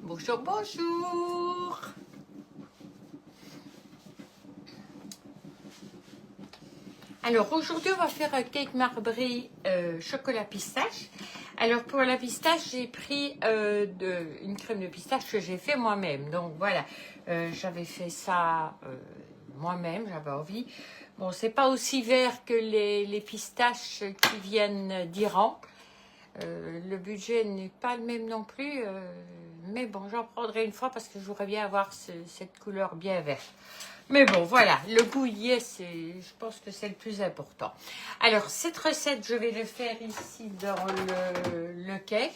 Bonjour, bonjour. Alors aujourd'hui on va faire un cake marbré chocolat pistache. Alors pour la pistache j'ai pris une crème de pistache que j'ai fait moi-même. Donc voilà, j'avais fait ça moi-même, j'avais envie. Bon, c'est pas aussi vert que les pistaches qui viennent d'Iran. Le budget n'est pas le même non plus, mais bon, j'en prendrai une fois parce que je voudrais bien avoir cette couleur bien verte. Mais bon, voilà, le goût y est, je pense que c'est le plus important. Alors, cette recette, je vais le faire ici dans le cake.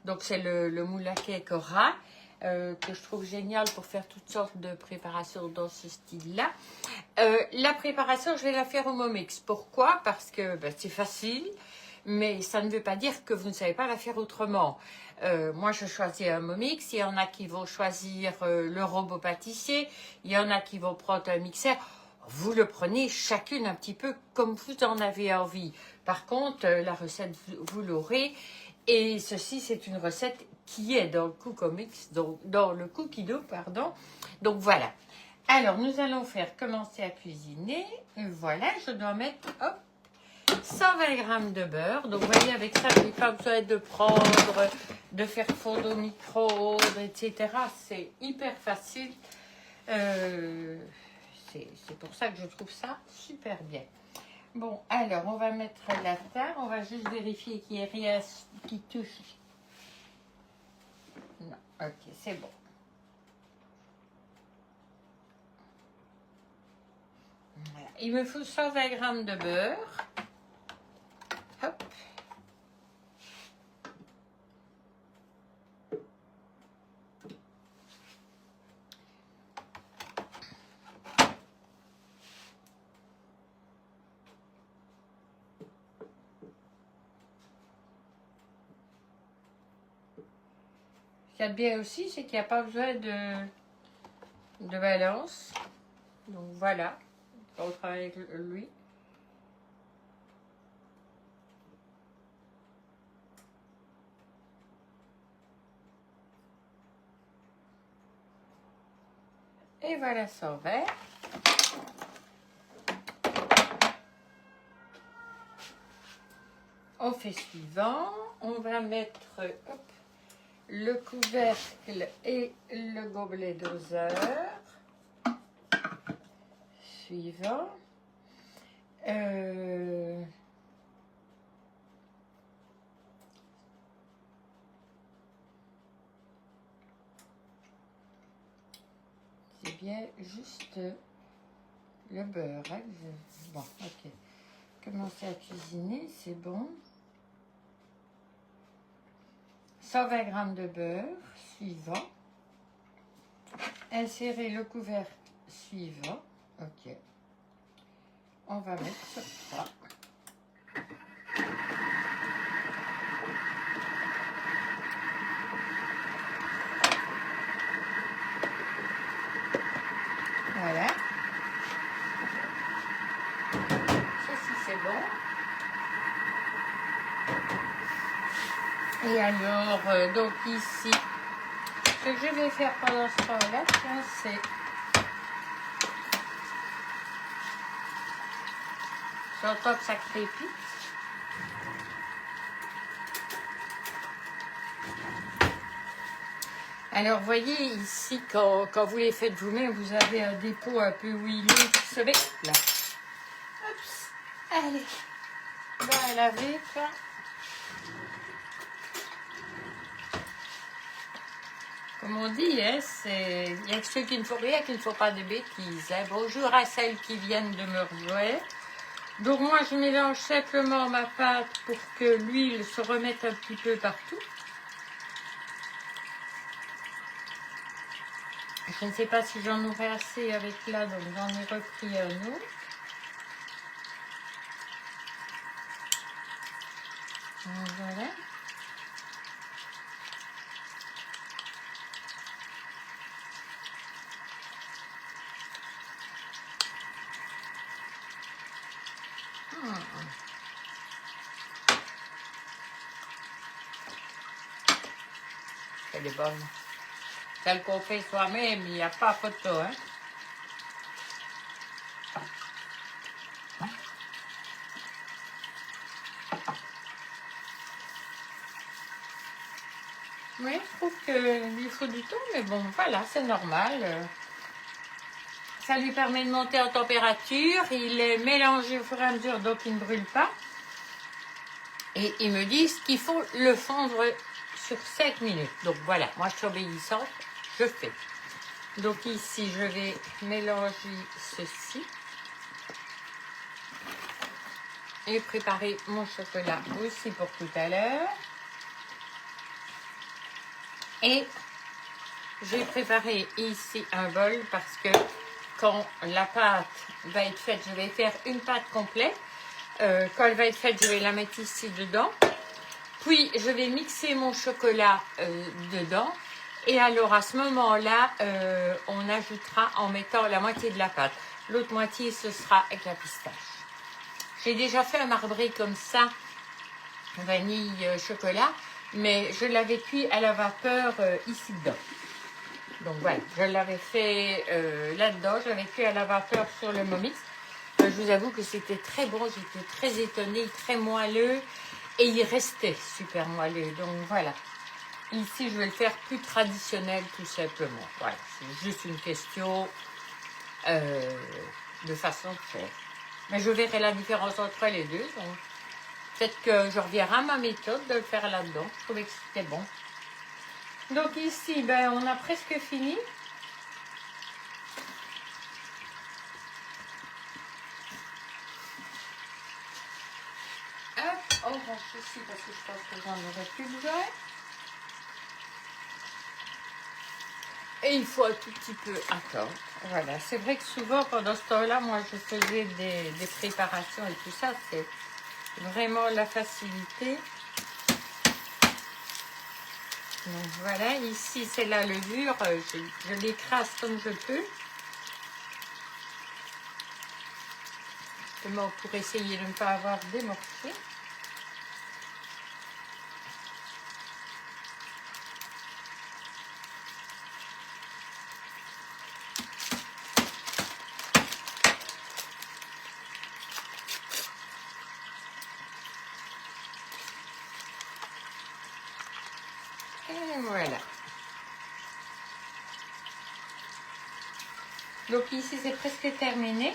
Donc, c'est le moule à cake au ras, que je trouve génial pour faire toutes sortes de préparations dans ce style-là. La préparation, je vais la faire au Momix. Pourquoi? Parce que c'est facile, mais ça ne veut pas dire que vous ne savez pas la faire autrement. Moi, je choisis un Momix. Il y en a qui vont choisir le robot pâtissier. Il y en a qui vont prendre un mixeur. Vous le prenez chacune un petit peu comme vous en avez envie. Par contre, la recette, vous l'aurez. Et ceci, c'est une recette qui est dans le Cookomix, donc dans le Cookie Dough, pardon. Donc voilà. Alors, nous allons commencer à cuisiner. Et voilà, je dois mettre 120 g de beurre. Donc, vous voyez, avec ça, je n'ai pas besoin de faire fondre au micro-ondes, etc. C'est hyper facile. C'est pour ça que je trouve ça super bien. Bon, alors, on va mettre la table. On va juste vérifier qu'il n'y ait rien qui touche. Non, ok, c'est bon. Voilà. Il me faut 120 g de beurre. Hop. Ce qu'il y a de bien aussi, c'est qu'il n'y a pas besoin de balance. Donc voilà, on travaille avec lui. Et voilà son verre. On fait suivant. On va mettre le couvercle et le gobelet doseur. Suivant. C'est bien juste le beurre. Hein. Bon, ok. Commencer à cuisiner, c'est bon. 120 g de beurre, suivant. Insérer le couvercle suivant. Ok. On va mettre sur 3. Voilà. Ceci, c'est bon. Et alors, donc ici, ce que je vais faire pendant ce temps-là, c'est... J'entends que ça crépite. Alors, voyez ici, quand vous les faites vous-même, vous avez un dépôt un peu huileux qui se met là. Oups. Allez. On va laver, ça. Comme on dit, hein, il y a que ceux qui ne font rien, qui ne font pas de bêtises. Hein. Bonjour à celles qui viennent de me rejoindre. Donc moi, je mélange simplement ma pâte pour que l'huile se remette un petit peu partout. Je ne sais pas si j'en aurai assez avec là, donc j'en ai repris un autre. Voilà. Elle est bonne. Celle qu'on fait soi-même, il n'y a pas photo, hein. Oui, je trouve qu'il faut du temps, mais bon, voilà, c'est normal. Ça lui permet de monter en température. Il est mélangé au fur et à mesure, donc il ne brûle pas. Et ils me disent qu'il faut le fondre sur 5 minutes. Donc voilà, moi je suis obéissante, je fais. Donc ici, je vais mélanger ceci. Et préparer mon chocolat aussi pour tout à l'heure. Et j'ai préparé ici un bol parce que quand la pâte va être faite, je vais faire une pâte complète. Quand elle va être faite, je vais la mettre ici dedans. Puis, je vais mixer mon chocolat dedans. Et alors, à ce moment-là, on ajoutera en mettant la moitié de la pâte. L'autre moitié, ce sera avec la pistache. J'ai déjà fait un marbré comme ça, vanille chocolat, mais je l'avais cuit à la vapeur ici dedans. Donc voilà, je l'avais fait là-dedans, je l'avais cuit à la vapeur sur le Momix. Je vous avoue que c'était très bon, j'étais très étonnée, très moelleux et il restait super moelleux. Donc voilà, ici je vais le faire plus traditionnel tout simplement. Voilà, c'est juste une question de façon de faire. Mais je verrai la différence entre les deux. Donc peut-être que je reviendrai à ma méthode de le faire là-dedans. Je trouvais que c'était bon. Donc ici, ben, on a presque fini. Hop, on range ici parce que je pense que j'en aurai plus besoin. Et il faut un tout petit peu attendre. Voilà, c'est vrai que souvent pendant ce temps-là, moi je faisais des préparations et tout ça. C'est vraiment la facilité. Donc voilà, ici c'est la levure. Je l'écrase comme je peux. Justement pour essayer de ne pas avoir démorché. Et voilà. Donc ici c'est presque terminé.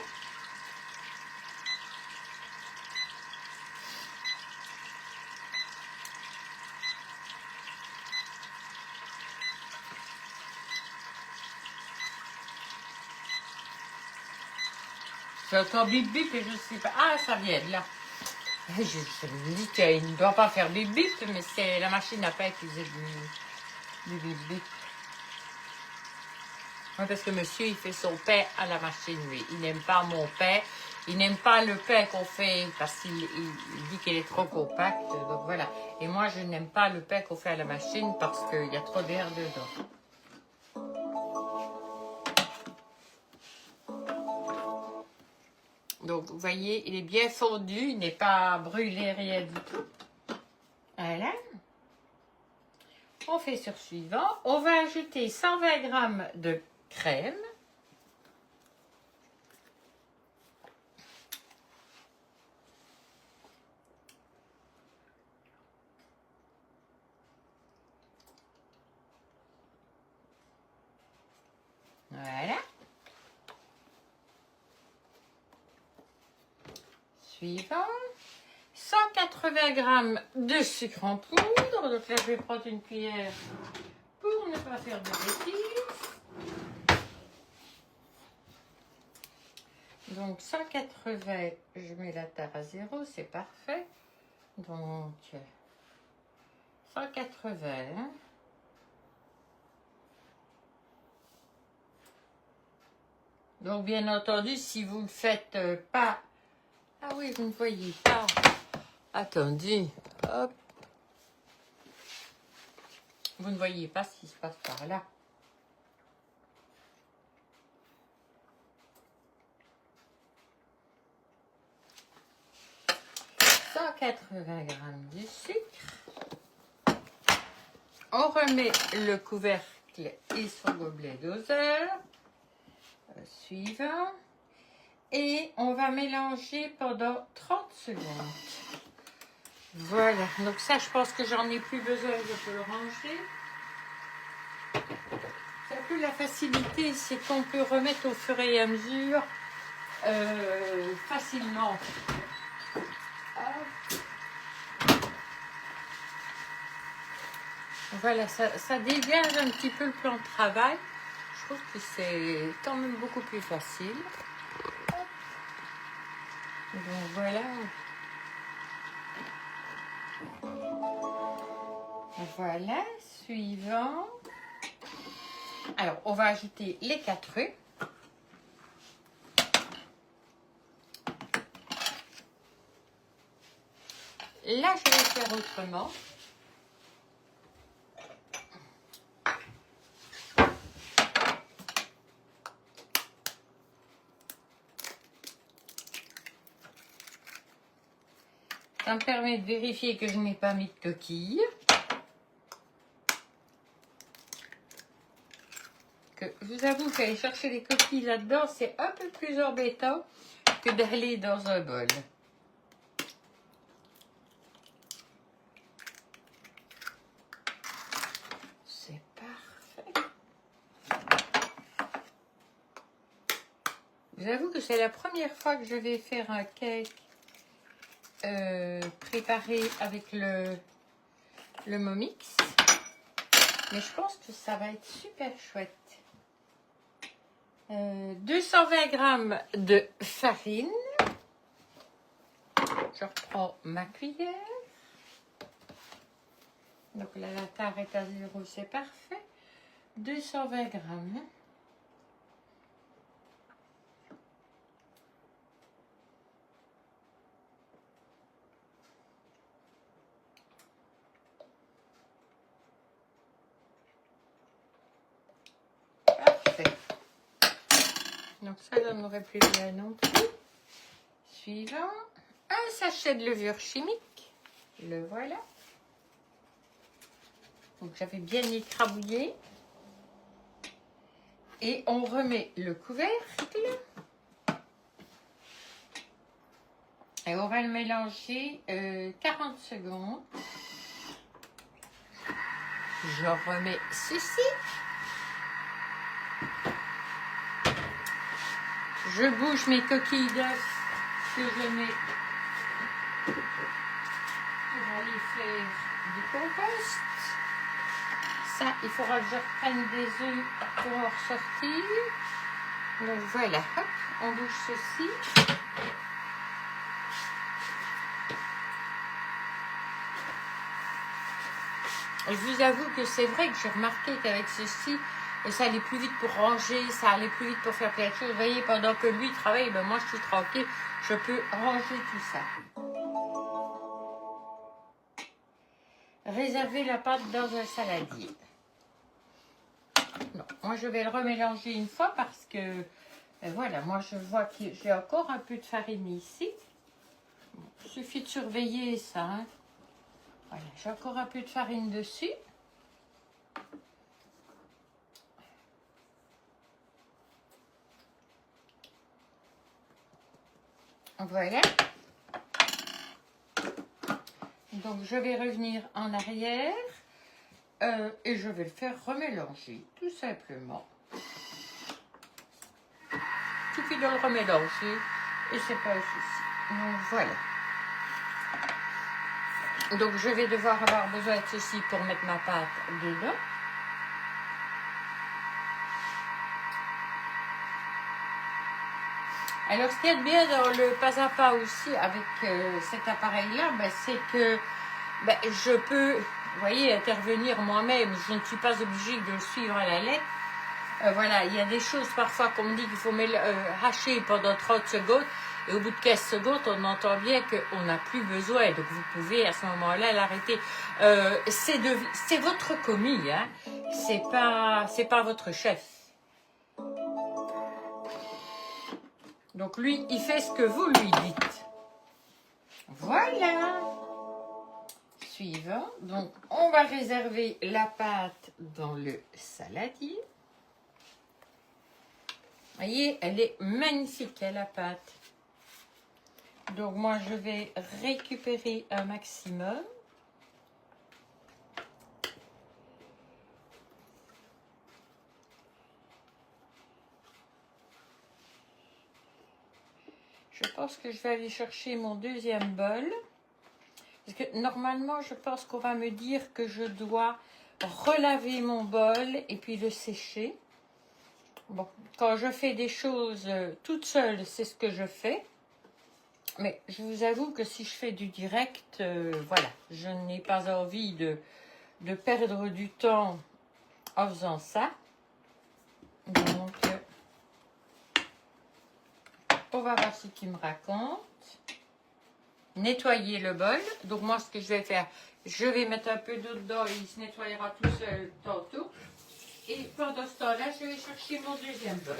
J'entends bip bip et je ne sais pas. Ah, ça vient de là. Je me dis qu'il ne doit pas faire bip bip, mais c'est la machine à pain qui faisait du bip bip. Oui, parce que monsieur, il fait son pain à la machine, lui. Il n'aime pas mon pain. Il n'aime pas le pain qu'on fait parce qu'il dit qu'il est trop compact. Donc voilà. Et moi, je n'aime pas le pain qu'on fait à la machine parce qu'il y a trop d'air dedans. Donc, vous voyez, il est bien fondu. Il n'est pas brûlé, rien du tout. Voilà. On fait sur suivant. On va ajouter 120 g de crème. Voilà. Suivant. 180 g de sucre en poudre. Donc là, je vais prendre une cuillère pour ne pas faire de bêtises. Donc 180, je mets la table à 0, c'est parfait. Donc 180. Donc bien entendu, si vous ne le faites pas... Ah oui, vous ne voyez pas. Attendez, hop. Vous ne voyez pas ce qui se passe par là. « 180 g de sucre. On remet le couvercle et son gobelet doseur. Suivant. Et on va mélanger pendant 30 secondes. Voilà, donc ça je pense que j'en ai plus besoin, je peux le ranger. C'est un peu la facilité, c'est qu'on peut remettre au fur et à mesure facilement. Voilà, ça dégage un petit peu le plan de travail. Je trouve que c'est quand même beaucoup plus facile. Donc voilà. Voilà, suivant. Alors, on va ajouter les 4 œufs. Là, je vais faire autrement. Ça me permet de vérifier que je n'ai pas mis de coquille. Je vous avoue qu'aller chercher les coquilles là-dedans, c'est un peu plus embêtant que d'aller dans un bol. C'est parfait. Je vous avoue que c'est la première fois que je vais faire un cake préparé avec le Momix. Mais je pense que ça va être super chouette. 220 g de farine. Je reprends ma cuillère. Donc là, la tare est à 0, c'est parfait. 220 g. Parfait. Donc ça n'aurait plus bien non plus. Suivant. Un sachet de levure chimique. Le voilà. Donc j'avais bien écrabouillé. Et on remet le couvercle. Et on va le mélanger 40 secondes. Je remets ceci. Je bouge mes coquilles d'œufs que je mets pour aller faire du compost. Ça, il faudra que je reprenne des œufs pour en ressortir. Donc voilà, hop, on bouge ceci. Je vous avoue que c'est vrai que j'ai remarqué qu'avec ceci, ça allait plus vite pour ranger, ça allait plus vite pour faire plein de choses. Vous voyez, pendant que lui travaille, ben moi je suis tranquille, je peux ranger tout ça. Réserver la pâte dans un saladier. Non, moi je vais le remélanger une fois parce que, voilà, moi je vois que j'ai encore un peu de farine ici. Bon, il suffit de surveiller ça. Hein. Voilà, j'ai encore un peu de farine dessus. Voilà. Donc je vais revenir en arrière et je vais le faire remélanger, tout simplement. Il suffit de le remélanger et c'est pas un souci. Donc voilà. Donc je vais devoir avoir besoin de ceci pour mettre ma pâte dedans. Alors ce qu'il y a de bien dans le pas à pas aussi avec cet appareil-là, ben, c'est que ben, je peux, vous voyez, intervenir moi-même. Je ne suis pas obligée de le suivre à la lettre. Voilà, il y a des choses parfois qu'on me dit qu'il faut hacher pendant 30 secondes. Et au bout de 15 secondes, on entend bien qu'on n'a plus besoin. Donc vous pouvez à ce moment-là l'arrêter. C'est votre commis, hein. C'est pas votre chef. Donc lui, il fait ce que vous lui dites. Voilà. suivant. Donc, on va réserver la pâte dans le saladier. Vous voyez, elle est magnifique, hein, la pâte. Donc, moi, je vais récupérer un maximum. Je pense que je vais aller chercher mon deuxième bol. Parce que normalement, je pense qu'on va me dire que je dois relaver mon bol et puis le sécher. Bon, quand je fais des choses toute seule, c'est ce que je fais. Mais je vous avoue que si je fais du direct, voilà, je n'ai pas envie de perdre du temps en faisant ça. Donc, on va voir ce qu'il me raconte. Nettoyer le bol. Donc moi, ce que je vais faire, je vais mettre un peu d'eau dedans et il se nettoyera tout seul tantôt. Et pendant ce temps-là, je vais chercher mon deuxième bol.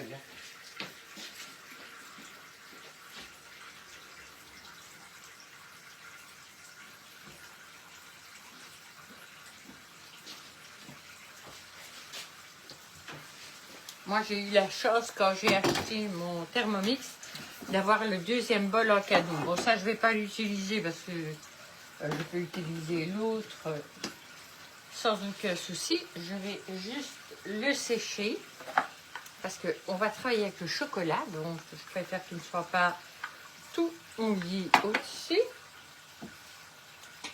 Moi, j'ai eu la chance, quand j'ai acheté mon Thermomix, d'avoir le deuxième bol en cadeau. Bon, ça, je ne vais pas l'utiliser parce que je peux utiliser l'autre sans aucun souci. Je vais juste le sécher parce qu'on va travailler avec le chocolat. Donc, je préfère qu'il ne soit pas tout mouillé au-dessus.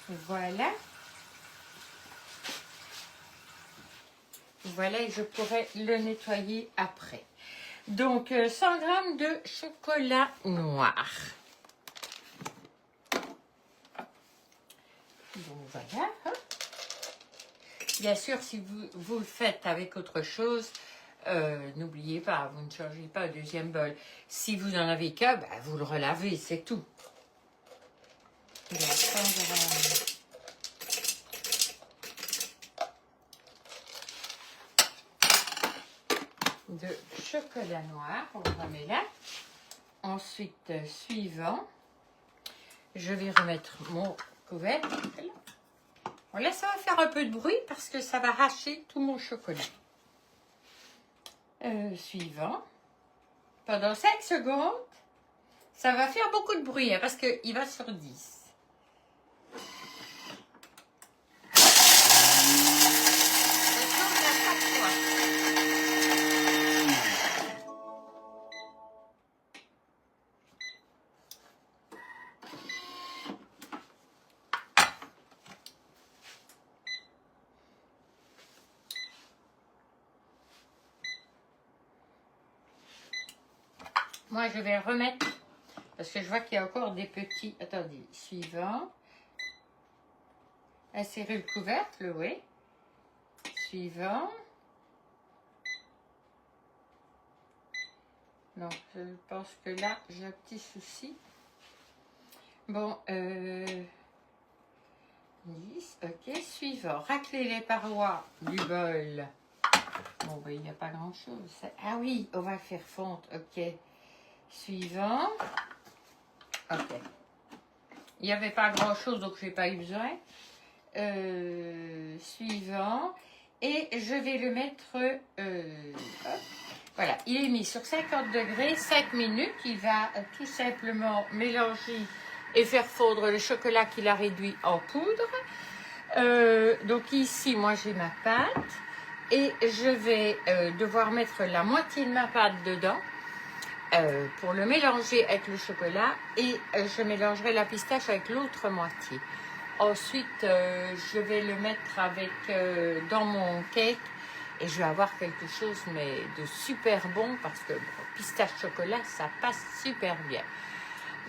Voilà. Voilà, et je pourrais le nettoyer après. Donc, 100 g de chocolat noir. Donc, voilà. Bien sûr, si vous le faites avec autre chose, n'oubliez pas, vous ne changez pas au deuxième bol. Si vous n'en avez qu'un, ben, vous le relavez, c'est tout. Donc, 100 g de chocolat noir, on le remet là. Ensuite, suivant, je vais remettre mon couvercle. Bon, là, ça va faire un peu de bruit parce que ça va arracher tout mon chocolat. Suivant, pendant 5 secondes, ça va faire beaucoup de bruit hein, parce qu'il va sur 10. Moi, je vais remettre, parce que je vois qu'il y a encore des petits... Attendez, suivant. Insérer le couvercle, oui. Suivant. Non, je pense que là, j'ai un petit souci. Bon, 10, ok. Suivant, racler les parois du bol. Bon, ben, il n'y a pas grand-chose. Ah oui, on va le faire fondre, ok. Suivant. Ok. Il n'y avait pas grand-chose, donc je n'ai pas eu besoin. Suivant. Et je vais le mettre... hop. Voilà, il est mis sur 50 degrés, 5 minutes. Il va tout simplement mélanger et faire fondre le chocolat qu'il a réduit en poudre. Donc ici, moi j'ai ma pâte. Et je vais devoir mettre la moitié de ma pâte dedans. Pour le mélanger avec le chocolat et je mélangerai la pistache avec l'autre moitié. Ensuite, je vais le mettre avec dans mon cake et je vais avoir quelque chose mais de super bon parce que bon, pistache chocolat, ça passe super bien.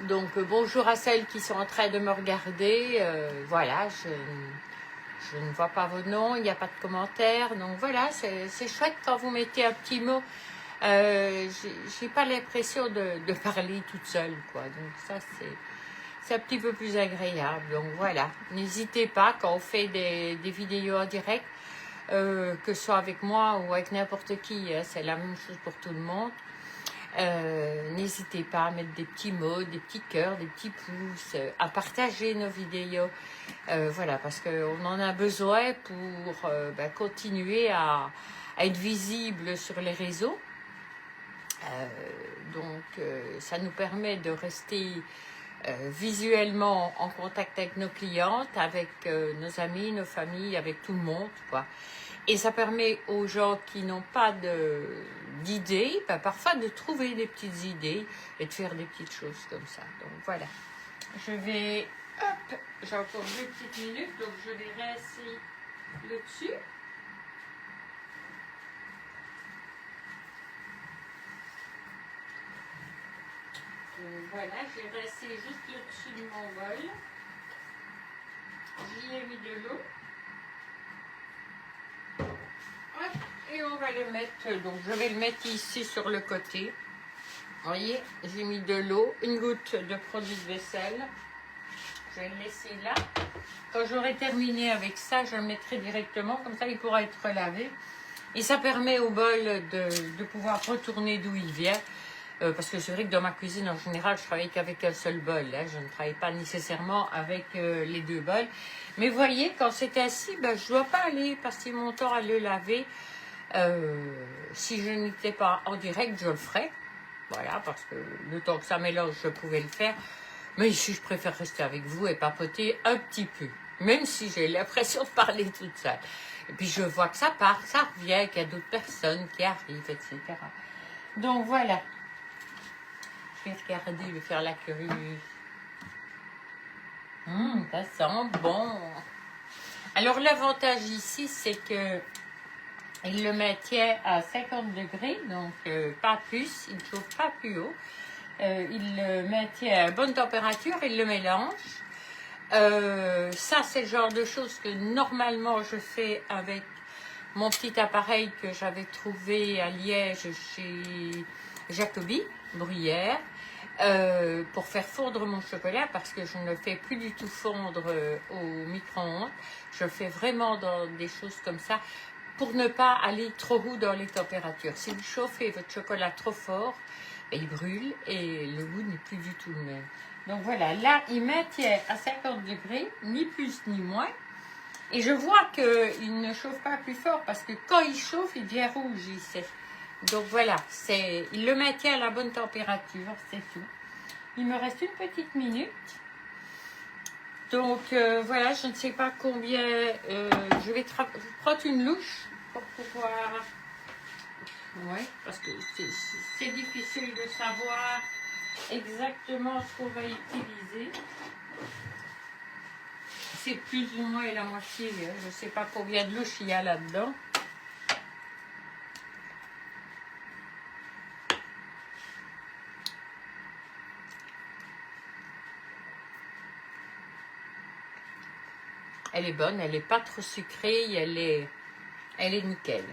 Donc, bonjour à celles qui sont en train de me regarder. Voilà, je ne vois pas vos noms, il n'y a pas de commentaires. Donc voilà, c'est chouette quand vous mettez un petit mot. J'ai pas l'impression de parler toute seule, quoi. Donc ça, c'est un petit peu plus agréable. Donc voilà, n'hésitez pas quand on fait des vidéos en direct, que ce soit avec moi ou avec n'importe qui, hein, c'est la même chose pour tout le monde. N'hésitez pas à mettre des petits mots, des petits cœurs, des petits pouces, à partager nos vidéos. Voilà, parce qu'on en a besoin pour continuer à être visible sur les réseaux. Ça nous permet de rester visuellement en contact avec nos clientes, avec nos amis, nos familles, avec tout le monde, quoi. Et ça permet aux gens qui n'ont pas d'idées, parfois de trouver des petites idées et de faire des petites choses comme ça. Donc voilà. Je vais... Hop, j'ai encore 2 petites minutes, donc je vais rincer le dessus. Voilà, j'ai rincé juste le dessus de mon bol. J'y ai mis de l'eau. Et on va le mettre, donc je vais le mettre ici sur le côté. Vous voyez, j'ai mis de l'eau, une goutte de produit de vaisselle. Je vais le laisser là. Quand j'aurai terminé avec ça, je le mettrai directement, comme ça il pourra être lavé. Et ça permet au bol de pouvoir retourner d'où il vient. Parce que c'est vrai que dans ma cuisine, en général, je travaille qu'avec un seul bol. Hein. Je ne travaille pas nécessairement avec les 2 bols. Mais vous voyez, quand c'est ainsi, je ne dois pas aller passer mon temps à le laver. Si je n'étais pas en direct, je le ferais. Voilà, parce que le temps que ça mélange, je pouvais le faire. Mais ici, je préfère rester avec vous et papoter un petit peu. Même si j'ai l'impression de parler toute seule. Et puis, je vois que ça part, ça revient, qu'il y a d'autres personnes qui arrivent, etc. Donc, voilà. Je vais regarder, je vais faire la curieuse. Ça sent bon. Alors, l'avantage ici, c'est que il le maintient à 50 degrés, donc pas plus, il ne chauffe pas plus haut. Il le maintient à bonne température, il le mélange. Ça, c'est le genre de choses que normalement je fais avec mon petit appareil que j'avais trouvé à Liège chez Jacobi, Bruyère, pour faire fondre mon chocolat, parce que je ne le fais plus du tout fondre au micro-ondes. Je le fais vraiment dans des choses comme ça, pour ne pas aller trop haut dans les températures. Si vous chauffez votre chocolat trop fort, il brûle et le goût n'est plus du tout le même. Donc voilà, là, il maintient à 50 degrés, ni plus ni moins. Et je vois qu'il ne chauffe pas plus fort parce que quand il chauffe, il devient rouge ici. Donc voilà, il le maintient à la bonne température, c'est tout. Il me reste une petite minute. Donc voilà, je ne sais pas combien... je vais prendre une louche pour pouvoir... Oui, parce que c'est difficile de savoir exactement ce qu'on va utiliser. C'est plus ou moins la moitié. Hein. Je ne sais pas combien de louches il y a là-dedans. Elle est bonne, elle n'est pas trop sucrée, elle est nickel.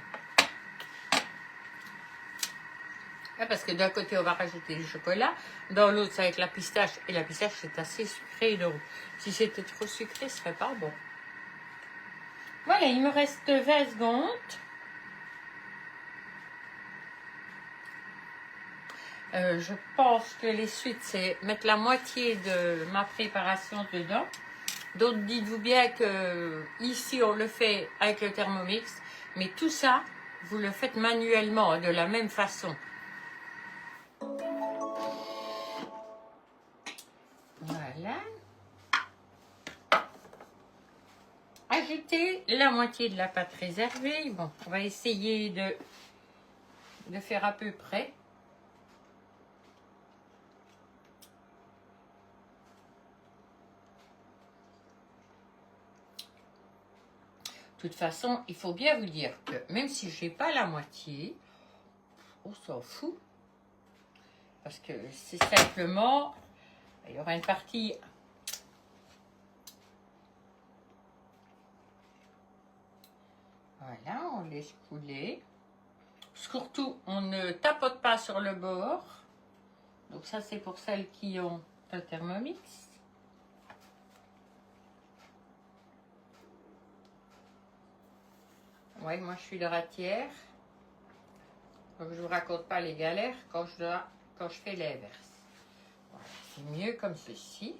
Parce que d'un côté, on va rajouter du chocolat, dans l'autre, ça va être la pistache. Et la pistache, c'est assez sucré, donc si c'était trop sucré, ce serait pas bon. Voilà, il me reste 20 secondes. Je pense que les suites, c'est mettre la moitié de ma préparation dedans. Donc, dites-vous bien que ici, on le fait avec le Thermomix, mais tout ça, vous le faites manuellement, de la même façon. Voilà. Ajoutez la moitié de la pâte réservée. Bon, on va essayer de faire à peu près. De toute façon, il faut bien vous dire que même si je n'ai pas la moitié, on s'en fout. Parce que c'est simplement, il y aura une partie... Voilà, on laisse couler. Surtout, on ne tapote pas sur le bord. Donc ça, c'est pour celles qui ont un Thermomix. Ouais, moi, je suis de ratière. Donc, je ne vous raconte pas les galères quand je fais l'inverse. Voilà, c'est mieux comme ceci.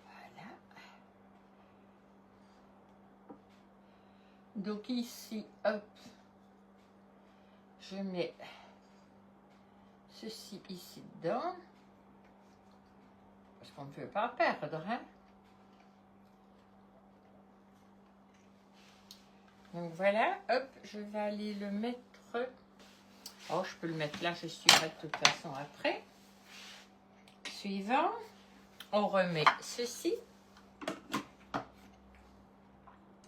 Voilà. Donc ici, hop, je mets ceci ici dedans. Parce qu'on ne peut pas perdre, hein. Donc voilà, hop, je vais aller le mettre. Oh, je peux le mettre là, je suivrai de toute façon après. Suivant, on remet ceci.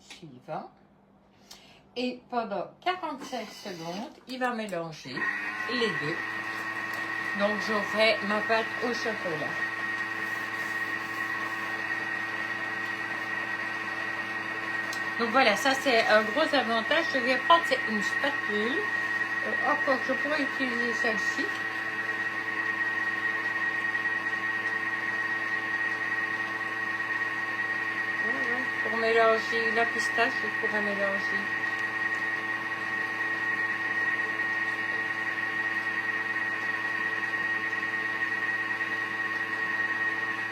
Suivant. Et pendant 45 secondes, il va mélanger les deux. Donc j'aurai ma pâte au chocolat. Donc voilà, ça c'est un gros avantage. Je vais prendre une spatule. Encore, je pourrais utiliser celle-ci. Pour mélanger la pistache, je pourrais mélanger.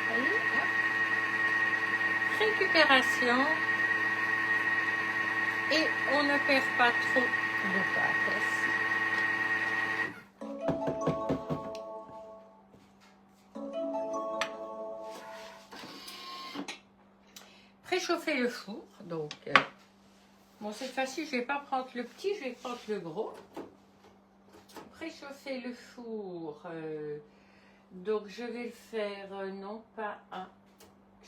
Voyez, récupération. Et on ne perd pas trop de pâte. Préchauffer le four. Donc, bon, cette fois-ci, je ne vais pas prendre le petit, je vais prendre le gros. Préchauffer le four. Donc, je vais le faire non pas à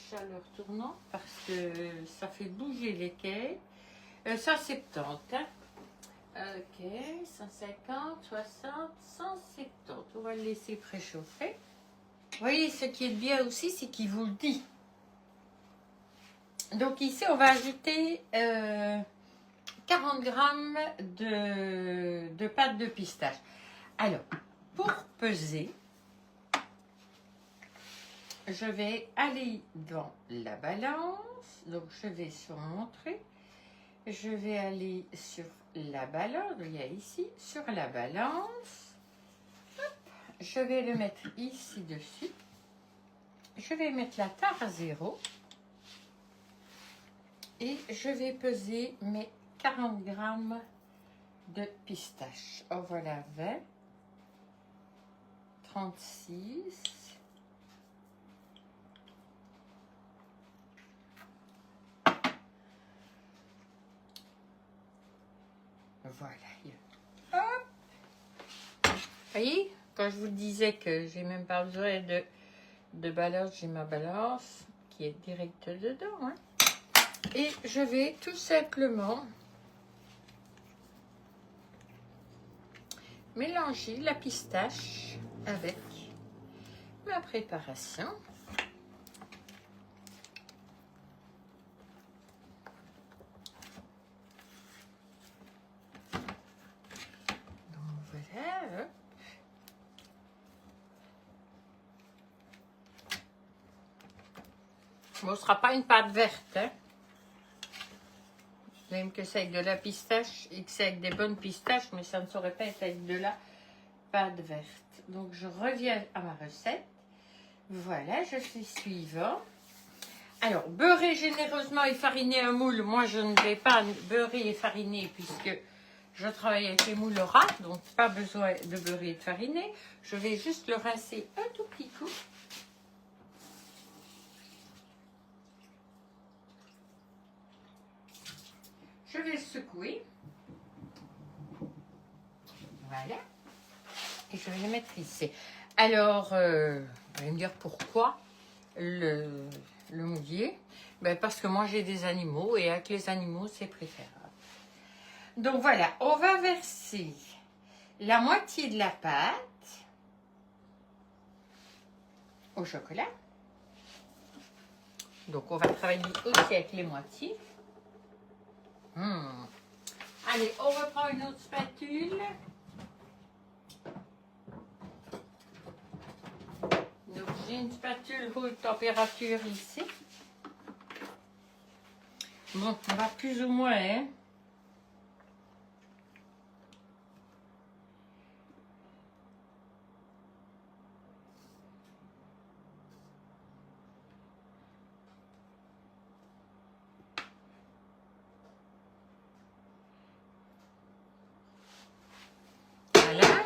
chaleur tournante parce que ça fait bouger les quais. 170, hein. Ok, 150, 60, 170. On va le laisser préchauffer. Vous voyez, ce qui est bien aussi, c'est qu'il vous le dit. Donc ici, on va ajouter 40 grammes de pâte de pistache. Alors, pour peser, je vais aller dans la balance. Donc, je vais sur Montrer. Je vais aller sur la balance, il y a ici, sur la balance. Hop, je vais le mettre ici dessus. Je vais mettre la tare à 0. Et je vais peser mes 40 grammes de pistache. Oh voilà, 20, 36. Voilà. Hop. Vous voyez, quand je vous disais que j'ai même pas besoin de balance, j'ai ma balance qui est direct dedans. Hein. Et je vais tout simplement mélanger la pistache avec ma préparation. Bon, ce ne sera pas une pâte verte. Hein. Même que c'est avec de la pistache et que c'est avec des bonnes pistaches, mais ça ne saurait pas être avec de la pâte verte. Donc, je reviens à ma recette. Voilà, je suis suivant. Alors, beurrer généreusement et fariner un moule. Moi, je ne vais pas beurrer et fariner puisque je travaille avec les moules ras, donc pas besoin de beurrer et de fariner. Je vais juste le rincer un tout petit coup. Je vais le secouer. Voilà. Et je vais le mettre ici. Alors, vous allez me dire pourquoi le moulier. Ben parce que moi, j'ai des animaux et avec les animaux, c'est préférable. Donc, voilà. On va verser la moitié de la pâte au chocolat. Donc, on va travailler aussi avec les moitiés. Allez, on reprend une autre spatule. Donc, j'ai une spatule haute température ici. Bon, on va plus ou moins, hein. Voilà.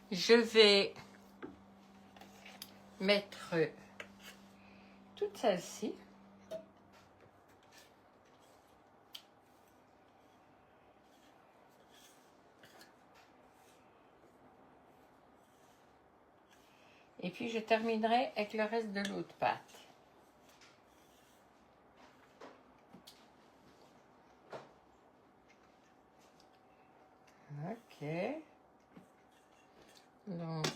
Je vais mettre toute celle-ci. Et puis je terminerai avec le reste de l'autre pâte. Ok. Donc,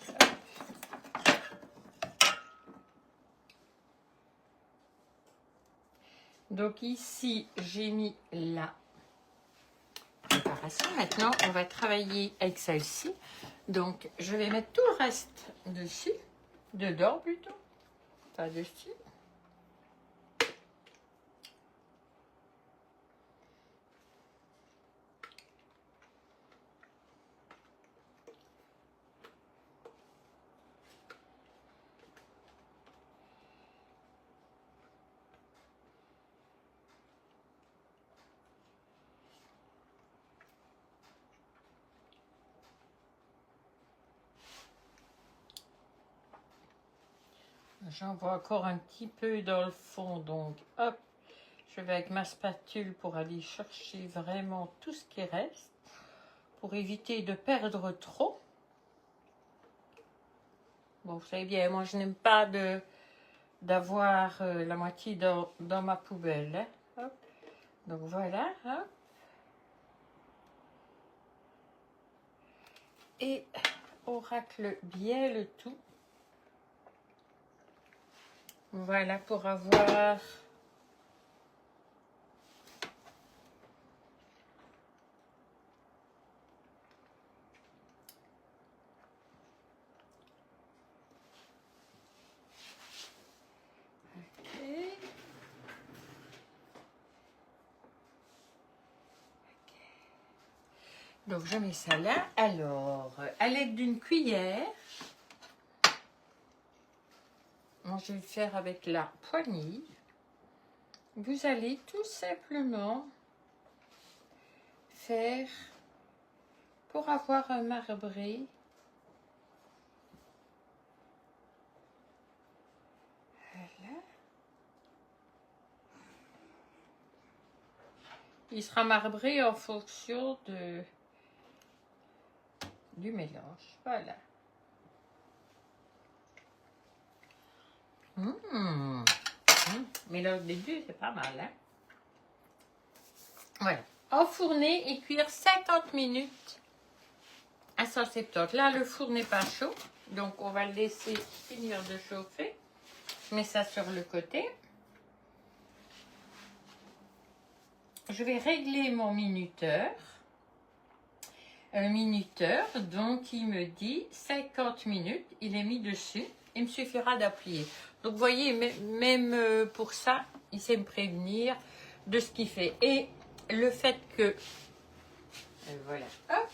donc ici, j'ai mis la préparation. Maintenant, on va travailler avec celle-ci. Donc, je vais mettre tout le reste dessus. Dedans plutôt. Pas dessus. J'en vois encore un petit peu dans le fond, donc hop, je vais avec ma spatule pour aller chercher vraiment tout ce qui reste, pour éviter de perdre trop. Bon, vous savez bien, moi je n'aime pas d'avoir la moitié dans ma poubelle. Hein. Hop. Donc voilà. Hop. Et on racle bien le tout. Voilà pour avoir donc je mets ça là. Alors, à l'aide d'une cuillère, moi je vais le faire avec la poignée. Vous allez tout simplement faire pour avoir un marbré. Voilà. Il sera marbré en fonction du mélange. Voilà. Mélange des deux, c'est pas mal. Hein? Voilà. Enfourner et cuire 50 minutes à 170. Là, le four n'est pas chaud. Donc, on va le laisser finir de chauffer. Je mets ça sur le côté. Je vais régler mon minuteur. Un minuteur, donc il me dit 50 minutes. Il est mis dessus. Il me suffira d'appuyer. Donc, vous voyez, même pour ça, il sait me prévenir de ce qu'il fait. Et le fait que... Voilà. Hop.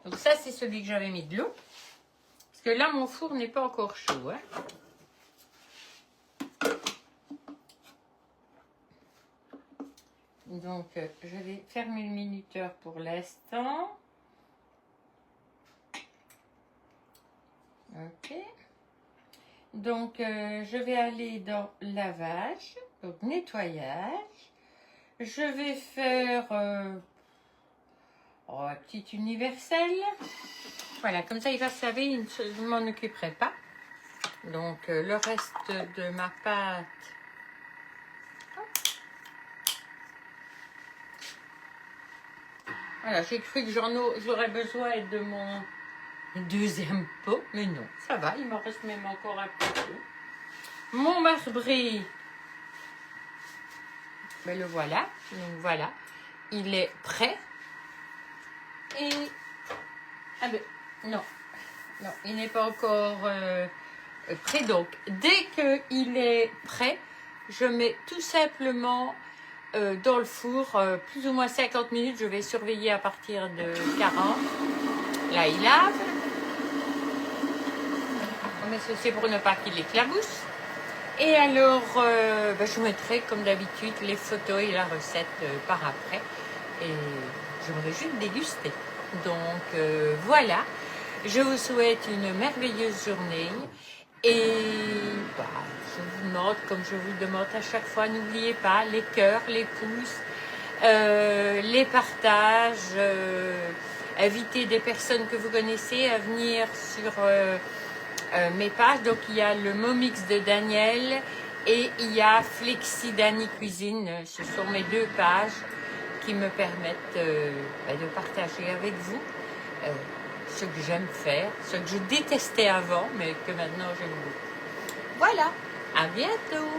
Donc ça, c'est celui que j'avais mis de l'eau. Parce que là, mon four n'est pas encore chaud. Hein. Donc, je vais fermer le minuteur pour l'instant. Ok. Donc, je vais aller dans lavage, donc nettoyage. Je vais faire un petit universel. Voilà, comme ça, il va se laver, je ne m'en occuperai pas. Donc, le reste de ma pâte. Voilà, j'ai cru que j'aurais besoin de mon deuxième pot, mais non, ça va, il m'en reste même encore un petit peu. Mon marbré Ben, le voilà. Donc voilà, il est prêt. Et ah ben non, non, il n'est pas encore prêt. Donc dès qu'il est prêt, je mets tout simplement dans le four plus ou moins 50 minutes. Je vais surveiller à partir de 40. Là, il lave. Mais c'est pour ne pas qu'il éclabousse. Et alors, ben, je vous mettrai comme d'habitude les photos et la recette par après. Et j'aimerais juste déguster. Donc voilà, je vous souhaite une merveilleuse journée. Et bah, je vous demande, comme je vous le demande à chaque fois, n'oubliez pas les cœurs, les pouces, les partages. Invitez des personnes que vous connaissez à venir sur mes pages. Donc il y a le Momix de Daniel et il y a Flexi Dani Cuisine. Ce sont mes deux pages qui me permettent de partager avec vous ce que j'aime faire, ce que je détestais avant mais que maintenant j'aime beaucoup. Voilà, à bientôt.